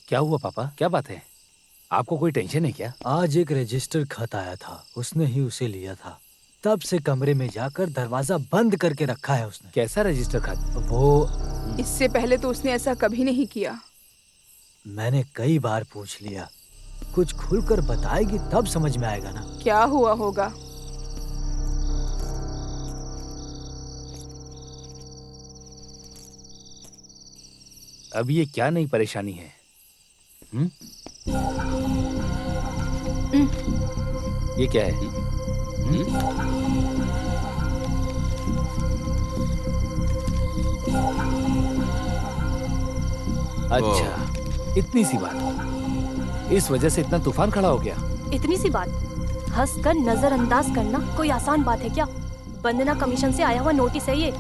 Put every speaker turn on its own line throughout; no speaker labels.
क्या हुआ पापा, क्या बात है? आपको कोई टेंशन है क्या?
आज एक रजिस्टर खत आया था, उसने ही उसे लिया था। तब से कमरे में जाकर दरवाजा बंद करके रखा है उसने।
कैसा रजिस्टर खत?
वो
इससे पहले तो उसने ऐसा कभी नहीं किया।
मैंने कई बार पूछ लिया, कुछ खुलकर बताएगी तब समझ में आएगा ना।
क्या हुआ होगा?
अब ये क्या नई परेशानी है? ये क्या है? अच्छा, इतनी सी बात, इस वजह से इतना तूफान खड़ा हो गया?
इतनी सी बात हंसकर नजरअंदाज करना कोई आसान बात है क्या? वंदना कमीशन से आया हुआ नोटिस है ये।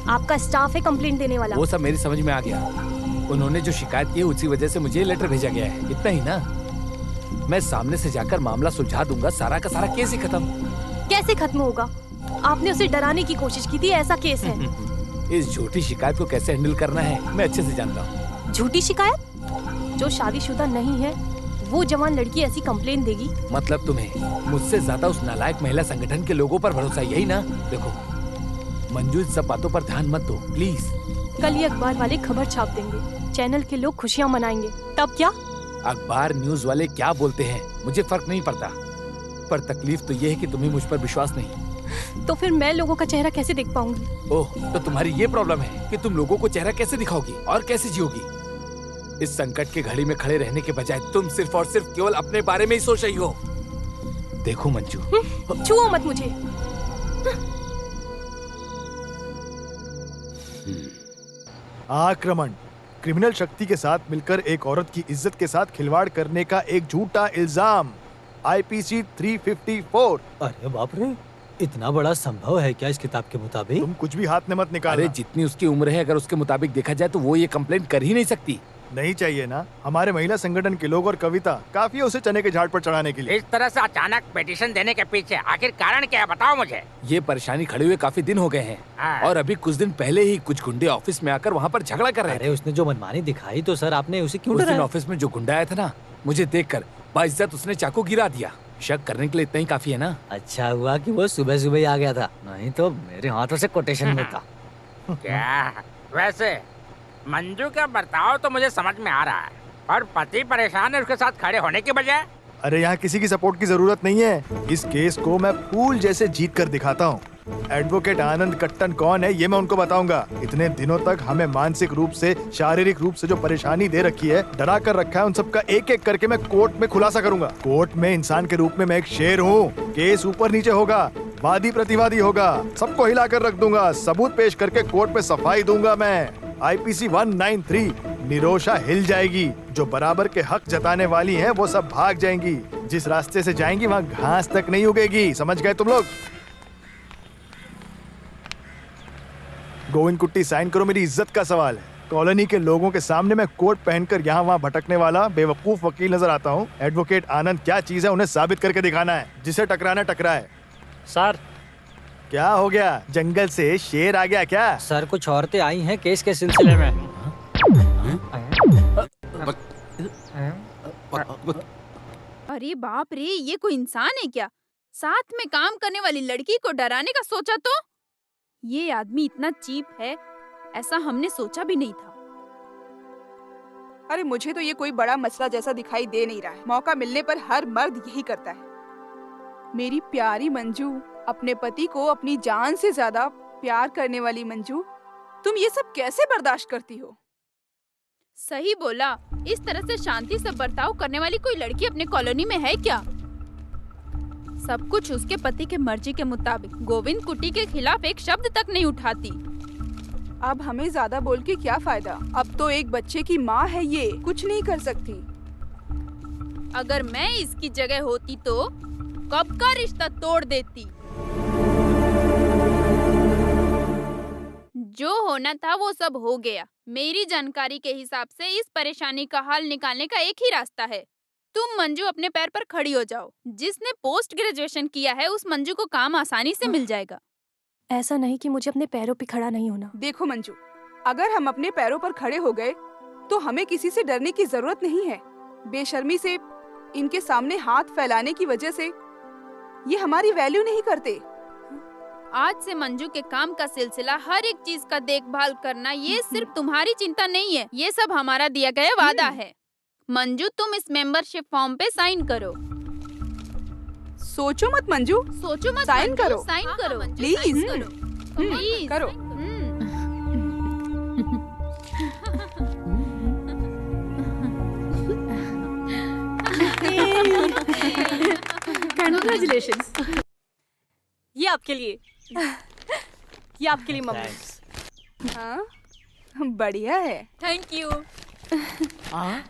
आपका स्टाफ है कंप्लेंट देने वाला।
वो सब मेरी समझ में आ गया। उन्होंने जो शिकायत की उसी वजह से मुझे लेटर भेजा गया है, इतना ही ना। मैं सामने से जाकर मामला सुलझा दूंगा, सारा का सारा केस ही खत्म।
कैसे खत्म होगा? आपने उसे डराने की कोशिश की थी, ऐसा केस है।
इस झूठी शिकायत को कैसे हैंडल करना है मैं अच्छे से जानता हूँ।
झूठी शिकायत? जो शादीशुदा नहीं है वो जवान लड़की ऐसी कंप्लेन देगी?
मतलब तुम्हें मुझसे ज्यादा उस नालायक महिला संगठन के लोगों पर भरोसा, यही ना? देखो मंजू, इन सब बातों पर ध्यान मत दो प्लीज।
कल ही अखबार वाले खबर छाप देंगे, चैनल के लोग खुशियाँ मनाएंगे, तब क्या?
अखबार न्यूज वाले क्या बोलते हैं मुझे फर्क नहीं पड़ता, पर तकलीफ तो ये है कि तुम्हें मुझ पर विश्वास नहीं।
तो फिर मैं लोगों का चेहरा कैसे देख पाऊंगी?
ओह, तो तुम्हारी ये प्रॉब्लम है कि तुम लोगों को चेहरा कैसे दिखाओगी और कैसे जियोगी? इस संकट के घड़ी में खड़े रहने के बजाय तुम सिर्फ और सिर्फ केवल अपने बारे में ही सोच रही हो। देखो मंजू,
छुओ मत मुझे।
आक्रमण, क्रिमिनल शक्ति के साथ मिलकर एक औरत की इज्जत के साथ खिलवाड़ करने का एक झूठा इल्जाम। आईपीसी 354।
अरे बाप रे, इतना बड़ा संभव है क्या इस किताब के मुताबिक?
तुम कुछ भी हाथ में मत निकालना।
अरे जितनी उसकी उम्र है, अगर उसके मुताबिक देखा जाए तो वो ये कंप्लेंट कर ही नहीं सकती।
नहीं चाहिए ना, हमारे महिला संगठन के लोग और कविता काफी है उसे चने के झाड़ पर चढ़ाने के लिए।
इस तरह से अचानक पिटीशन देने के पीछे आखिर कारण क्या है, बताओ मुझे।
ये परेशानी खड़े हुए काफी दिन हो गए हैं,
हाँ।
और अभी कुछ दिन पहले ही कुछ गुंडे ऑफिस में आकर वहाँ पर झगड़ा कर रहे थे।
अरे उसने जो मनमानी दिखाई तो सर आपने उसे क्यों
उस दिन
डराया?
ऑफिस में जो गुंडा आया था ना, मुझे देखकर बाइज्जत उसने चाकू गिरा दिया। शक करने के लिए इतना ही काफी है ना।
अच्छा हुआ कि वो सुबह सुबह ही आ गया था, नहीं तो मेरे हाथों से कोटेशन में था।
क्या वैसे मंजू का बर्ताव तो मुझे समझ में आ रहा है, और पति परेशान है उसके साथ खड़े होने के बजाय।
अरे यहाँ किसी की सपोर्ट की जरूरत नहीं है। इस केस को मैं फूल जैसे जीत कर दिखाता हूँ। एडवोकेट आनंद कट्टन कौन है ये मैं उनको बताऊंगा। इतने दिनों तक हमें मानसिक रूप से, शारीरिक रूप से जो परेशानी दे रखी है, डरा कर रखा है, उन सबका एक एक करके मैं कोर्ट में खुलासा करूंगा। कोर्ट में इंसान के रूप में मैं एक शेर हूँ। केस ऊपर नीचे होगा, वादी प्रतिवादी होगा, सबको हिला कर रख दूंगा, सबूत पेश करके कोर्ट में सफाई दूंगा मैं। आईपीसी 193, निरोशा हिल जाएगी। जो बराबर के हक जताने वाली हैं वो सब भाग जाएंगी। जिस रास्ते से जाएंगी वहाँ घास तक नहीं उगेगी। समझ गए तुम लोग? गोविंद कुट्टी साइन करो, मेरी इज्जत का सवाल है। कॉलोनी के लोगों के सामने मैं कोट पहनकर यहाँ वहाँ भटकने वाला बेवकूफ वकील नजर आता हूँ। एडवोकेट आनंद क्या चीज है उन्हें साबित करके दिखाना है। जिसे टकराना टकराए।
सर,
क्या हो गया? जंगल से शेर आ गया क्या?
सर कुछ औरतें आई हैं केस के सिलसिले में।
अरे बाप रे, ये कोई इंसान है क्या? साथ में काम करने वाली लड़की को डराने का सोचा तो? ये आदमी इतना चीप है, ऐसा हमने सोचा भी नहीं था।
अरे मुझे तो ये कोई बड़ा मसला जैसा दिखाई दे नहीं रहा है। मौका मिलने पर हर मर्द यही करता है। मेरी प्यारी मंजू, अपने पति को अपनी जान से ज्यादा प्यार करने वाली मंजू, तुम ये सब कैसे बर्दाश्त करती हो?
सही बोला, इस तरह से शांति से बर्ताव करने वाली कोई लड़की अपने कॉलोनी में है क्या? सब कुछ उसके पति के मर्जी के मुताबिक। गोविंद कुट्टी के खिलाफ एक शब्द तक नहीं उठाती।
अब हमें ज्यादा बोल के क्या फायदा? अब तो एक बच्चे की माँ है, ये कुछ नहीं कर सकती।
अगर मैं इसकी जगह होती तो कब का रिश्ता तोड़ देती। जो होना था वो सब हो गया। मेरी जानकारी के हिसाब से इस परेशानी का हल निकालने का एक ही रास्ता है। तुम मंजू अपने पैर पर खड़ी हो जाओ। जिसने पोस्ट ग्रेजुएशन किया है उस मंजू को काम आसानी से मिल जाएगा।
ऐसा नहीं कि मुझे अपने पैरों पे खड़ा नहीं होना।
देखो मंजू, अगर हम अपने पैरों पर खड़े हो गए तो हमें किसी से डरने की जरूरत नहीं है। बेशर्मी से इनके सामने हाथ फैलाने की वजह से ये हमारी वैल्यू नहीं करते।
आज से मंजू के काम का सिलसिला, हर एक चीज का देखभाल करना, ये सिर्फ तुम्हारी चिंता नहीं है, ये सब हमारा दिया गया वादा है। मंजू, तुम इस मेंबरशिप फॉर्म पे साइन करो।
सोचो मत मंजू,
सोचो मत,
साइन
मंजू,
करो।
साइन करो,
प्लीज।
साइन करो, प्लीज
करो।
कंग्रेचुलेशंस। ये आपके लिए, ये आपके लिए मम्मी।
थैंक्स।
हाँ, बढ़िया है।
Thank you.
हाय।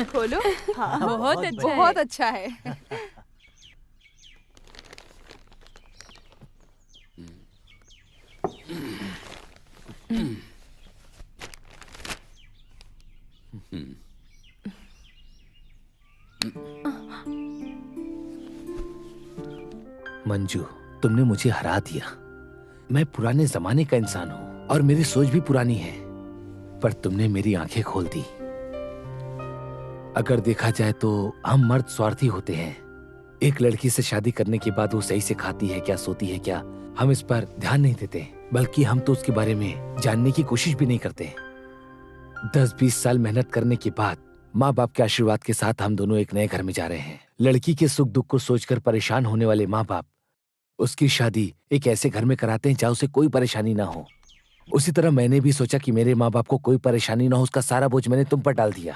खोलो।
बहुत अच्छा है।
बहुत अच्छा है।
मंजू, तुमने मुझे हरा दिया। मैं पुराने जमाने का इंसान हूँ और मेरी सोच भी पुरानी है, पर तुमने मेरी आंखें खोल दी। अगर देखा जाए तो हम मर्द स्वार्थी होते हैं। एक लड़की से शादी करने के बाद वो सही से खाती है क्या, सोती है क्या, हम इस पर ध्यान नहीं देते, बल्कि हम तो उसके बारे में जानने की कोशिश भी नहीं करते। 10-20 साल मेहनत करने के बाद माँ बाप के आशीर्वाद के साथ हम दोनों एक नए घर में जा रहे हैं। लड़की के सुख दुख को सोचकर परेशान होने वाले माँ बाप उसकी शादी एक ऐसे घर में कराते हैं जहाँ उसे कोई परेशानी ना हो। उसी तरह मैंने भी सोचा कि मेरे माँ बाप को कोई परेशानी ना हो, उसका सारा बोझ मैंने तुम पर डाल दिया।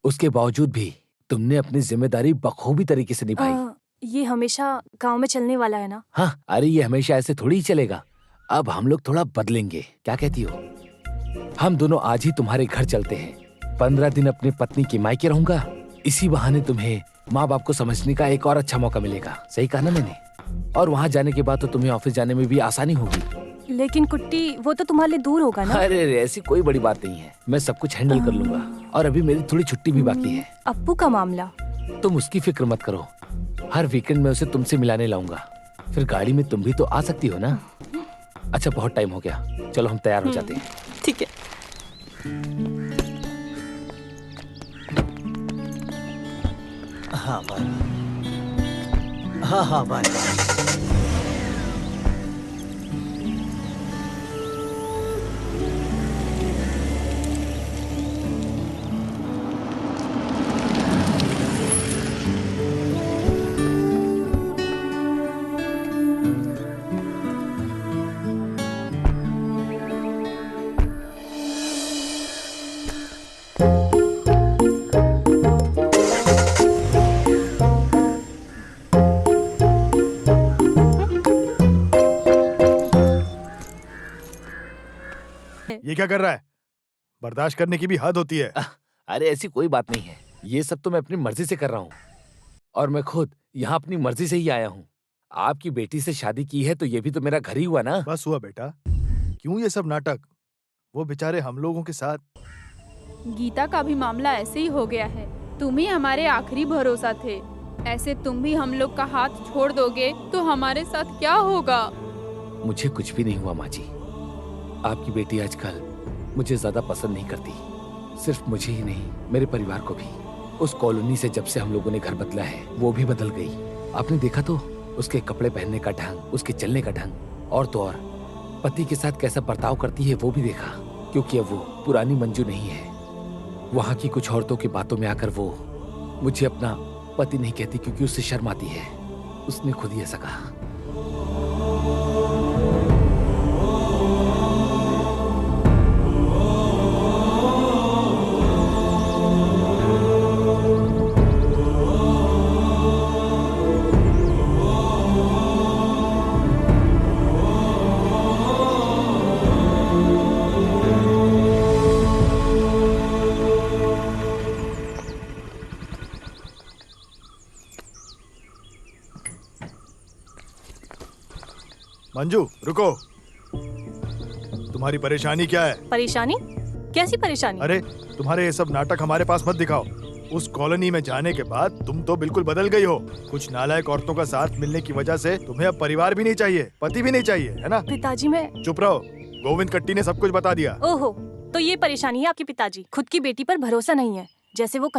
उसके बावजूद भी तुमने अपनी जिम्मेदारी बखूबी तरीके से निभाई।
ये हमेशा गांव में चलने वाला है ना?
हाँ, अरे ये हमेशा ऐसे थोड़ी ही चलेगा। अब हम लोग थोड़ा बदलेंगे, क्या कहती हो? हम दोनों आज ही तुम्हारे घर चलते हैं। 15 दिन अपनी पत्नी की मायके रहूंगा। इसी बहाने तुम्हें माँ बाप को समझने का एक और अच्छा मौका मिलेगा। सही कहा ना मैंने? और वहाँ जाने के बाद तो तुम्हें ऑफिस जाने में भी आसानी होगी।
लेकिन कुट्टी, वो तो तुम्हारे लिए दूर होगा ना?
अरे ऐसी कोई बड़ी बात नहीं है, मैं सब कुछ हैंडल कर लूंगा। और अभी मेरी थोड़ी छुट्टी भी बाकी है।
अप्पू का मामला?
तुम उसकी फिक्र मत करो, हर वीकेंड में उसे तुमसे मिलाने लाऊंगा। फिर गाड़ी में तुम भी तो आ सकती हो ना? अच्छा, बहुत टाइम हो गया, चलो हम तैयार हो जाते हैं।
ठीक है।
हाँ बाय। हाँ बाय।
ये क्या कर रहा है? बर्दाश्त करने की भी हद होती है।
अरे ऐसी कोई बात नहीं है, ये सब तो मैं अपनी मर्जी से कर रहा हूँ। और मैं खुद यहाँ अपनी मर्जी से ही आया हूँ। आपकी बेटी से शादी की है तो ये भी तो मेरा घर ही हुआ ना।
बस हुआ बेटा, क्यों ये सब नाटक? वो बेचारे हम लोगों के साथ।
गीता का भी मामला ऐसे ही हो गया है। तुम ही हमारे आखिरी भरोसा थे। ऐसे तुम भी हम लोग का हाथ छोड़ दोगे तो हमारे साथ क्या होगा?
मुझे कुछ भी नहीं हुआ माँ जी। आपकी बेटी आजकल मुझे ज्यादा पसंद नहीं करती। सिर्फ मुझे ही नहीं, मेरे परिवार को भी। उस कॉलोनी से जब से हम लोगों ने घर बदला है वो भी बदल गई। आपने देखा तो उसके कपड़े पहनने का ढंग, उसके चलने का ढंग, और तो और पति के साथ कैसा बर्ताव करती है वो भी देखा। क्योंकि अब वो पुरानी मंजू नहीं है। वहाँ की कुछ औरतों की बातों में आकर वो मुझे अपना पति नहीं कहती क्योंकि उससे शर्म आती है। उसने खुद ही ऐसा कहा।
मंजू रुको, तुम्हारी परेशानी क्या है?
परेशानी? कैसी परेशानी?
अरे तुम्हारे ये सब नाटक हमारे पास मत दिखाओ। उस कॉलोनी में जाने के बाद तुम तो बिल्कुल बदल गई हो। कुछ नालायक औरतों का साथ मिलने की वजह से तुम्हें अब परिवार भी नहीं चाहिए, पति भी नहीं चाहिए, है ना?
पिताजी मैं
चुप रहो, गोविंद कट्टी ने सब कुछ बता दिया।
ओहो, तो ये परेशानी है आपके पिताजी, खुद की बेटी पर भरोसा नहीं है, जैसे वो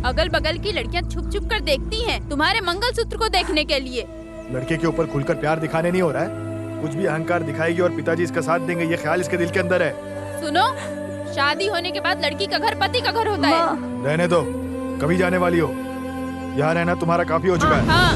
अगल बगल की लड़कियां छुप छुप कर देखती हैं तुम्हारे मंगलसूत्र को देखने के लिए।
लड़के के ऊपर खुलकर प्यार दिखाने नहीं हो रहा है, कुछ भी अहंकार दिखाएगी और पिताजी इसका साथ देंगे, ये ख्याल इसके दिल के अंदर है।
सुनो, शादी होने के बाद लड़की का घर पति का घर होता है।
रहने दो, कभी जाने वाली हो, यहाँ रहना तुम्हारा काफी हो चुका है।
हाँ,